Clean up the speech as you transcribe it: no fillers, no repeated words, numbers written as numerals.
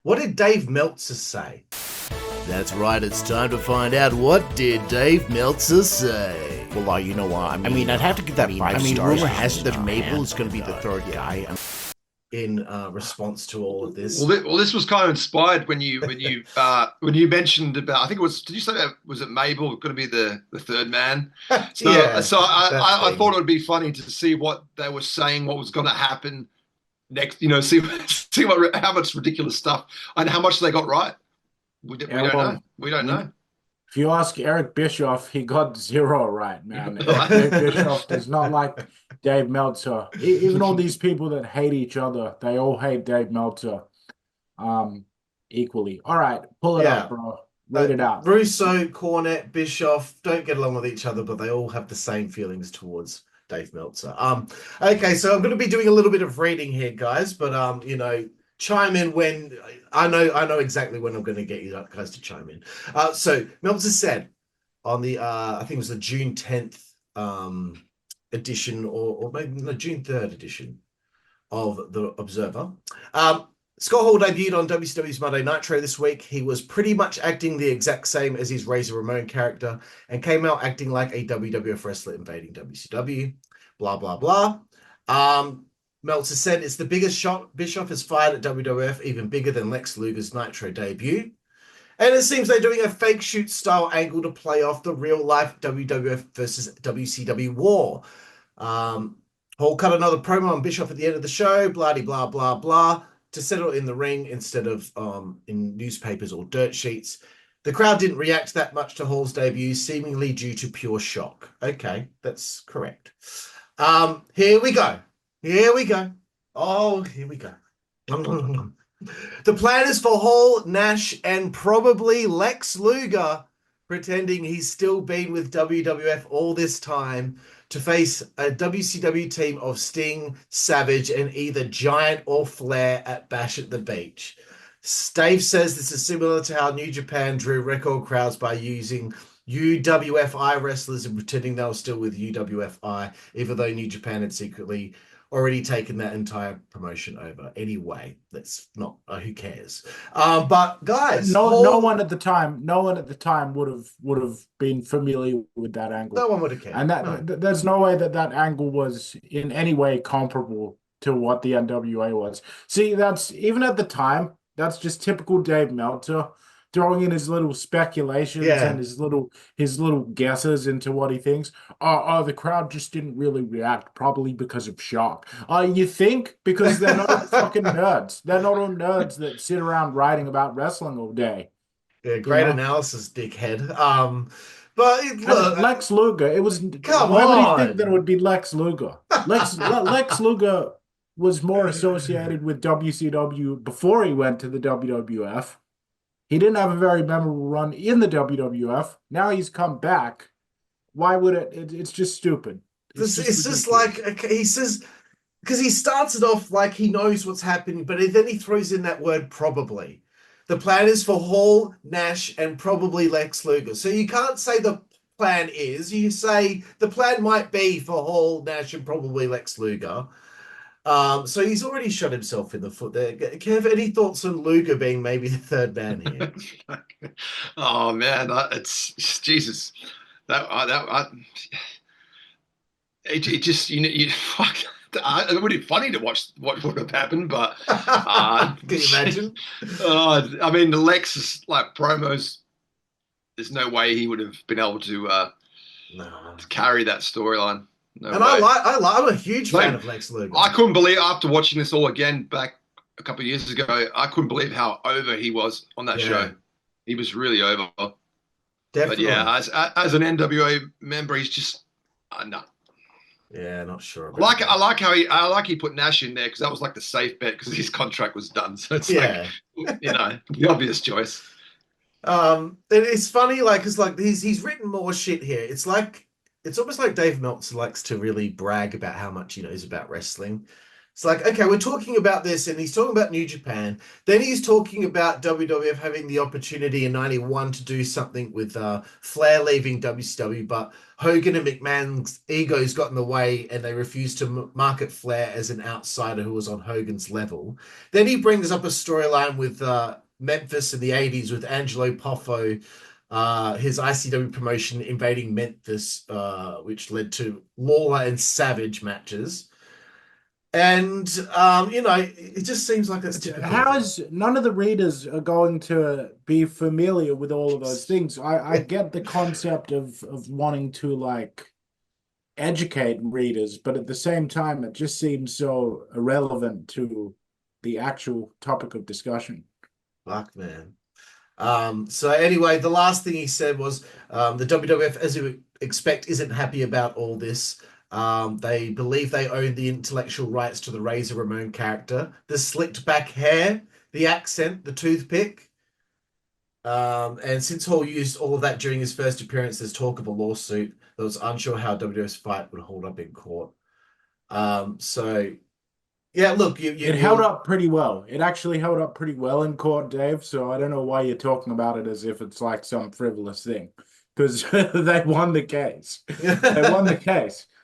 What did Dave Meltzer say? That's right, it's time to find out what did Dave Meltzer say. Well, you know what? I mean, I'd have to give that five stars. Rumor has it that Mabel is going to be the third guy. In response to all of this. Well, this was kind of inspired when you mentioned about, I think it was, did you say that, was it Mabel going to be the third man? So Yeah, I thought it would be funny to see what they were saying, what was going to happen next. See how much ridiculous stuff and how much they got right. We don't know. We don't know. If you ask Eric Bischoff, he got zero right, man. Eric Bischoff does not like Dave Meltzer. Even all these people that hate each other, they all hate Dave Meltzer equally. All right, pull it up, bro. Read it out. Russo, Cornette, Bischoff don't get along with each other, but they all have the same feelings towards Dave Meltzer. Okay, so I'm going to be doing a little bit of reading here, guys, but chime in when I know exactly when I'm going to get you guys to chime in. So Meltzer said on the I think it was the June 10th edition or maybe the June 3rd edition of the Observer. Scott Hall debuted on WCW's Monday Nitro this week. He was pretty much acting the exact same as his Razor Ramon character and came out acting like a WWF wrestler invading WCW. Blah, blah, blah. Meltzer said it's the biggest shot Bischoff has fired at WWF, even bigger than Lex Luger's Nitro debut. And it seems they're doing a fake shoot style angle to play off the real life WWF versus WCW war. Hall cut another promo on Bischoff at the end of the show, blah, blah, blah, blah, to settle in the ring instead of in newspapers or dirt sheets. The crowd didn't react that much to Hall's debut, seemingly due to pure shock. Okay, that's correct. Here we go. Here we go. Oh, here we go. The plan is for Hall, Nash, and probably Lex Luger, pretending he's still been with WWF all this time, to face a WCW team of Sting, Savage, and either Giant or Flair at Bash at the Beach. Dave says this is similar to how New Japan drew record crowds by using UWFI wrestlers and pretending they were still with UWFI, even though New Japan had secretly already taken that entire promotion over. Anyway, that's not who cares. But guys, no one at the time would have been familiar with that angle. No one would have cared. And there's no way that angle was in any way comparable to what the NWA was. See, that's even at the time, that's just typical Dave Meltzer, throwing in his little speculations and his little guesses into what he thinks. The crowd just didn't really react, probably because of shock. You think? Because they're not fucking nerds. They're not all nerds that sit around writing about wrestling all day. Yeah, great analysis, dickhead. But look, Lex Luger, it was. Come why on. would you think that it would be Lex Luger? Lex Luger was more associated with WCW before he went to the WWF. He didn't have a very memorable run in the WWF. Now he's come back. Why would it? It's just stupid. It's just like he says, because he starts it off like he knows what's happening, but then he throws in that word probably. The plan is for Hall, Nash, and probably Lex Luger. So you can't say the plan is. You say the plan might be for Hall, Nash, and probably Lex Luger. So he's already shot himself in the foot there. Kev, any thoughts on Luger being maybe the third man here? Oh man, it's Jesus. It just fuck. It would be funny to watch what would have happened, but can you imagine? I mean, the Lexus like promos. There's no way he would have been able to carry that storyline. No and way. I'm a huge fan of Lex Luger. I couldn't believe, after watching this all again back a couple of years ago, I couldn't believe how over he was on that show. He was really over. Definitely. But yeah, as an NWA member, he's just no. Yeah, not sure. I like he put Nash in there because that was like the safe bet because his contract was done. So it's like the obvious choice. It's funny, like, because like he's written more shit here. It's almost like Dave Meltzer likes to really brag about how much he knows about wrestling. It's like, okay, we're talking about this, and he's talking about New Japan. Then he's talking about WWF having the opportunity in '91 to do something with Flair leaving WCW, but Hogan and McMahon's egos got in the way, and they refused to market Flair as an outsider who was on Hogan's level. Then he brings up a storyline with Memphis in the '80s with Angelo Poffo, his ICW promotion invading Memphis, which led to Lawler and Savage matches. And it just seems like that's typical. How is none of the readers are going to be familiar with all of those things? I get the concept of wanting to like educate readers, but at the same time, it just seems so irrelevant to the actual topic of discussion. Fuck, man. So anyway, the last thing he said was the WWF, as you would expect, isn't happy about all this. They believe they own the intellectual rights to the Razor Ramon character, the slicked back hair, the accent, the toothpick. And since Hall used all of that during his first appearance, there's talk of a lawsuit that was unsure how WWF's fight would hold up in court. So yeah, look, it held up pretty well. It actually held up pretty well in court, Dave. So I don't know why you're talking about it as if it's like some frivolous thing, because they won the case. They won the case.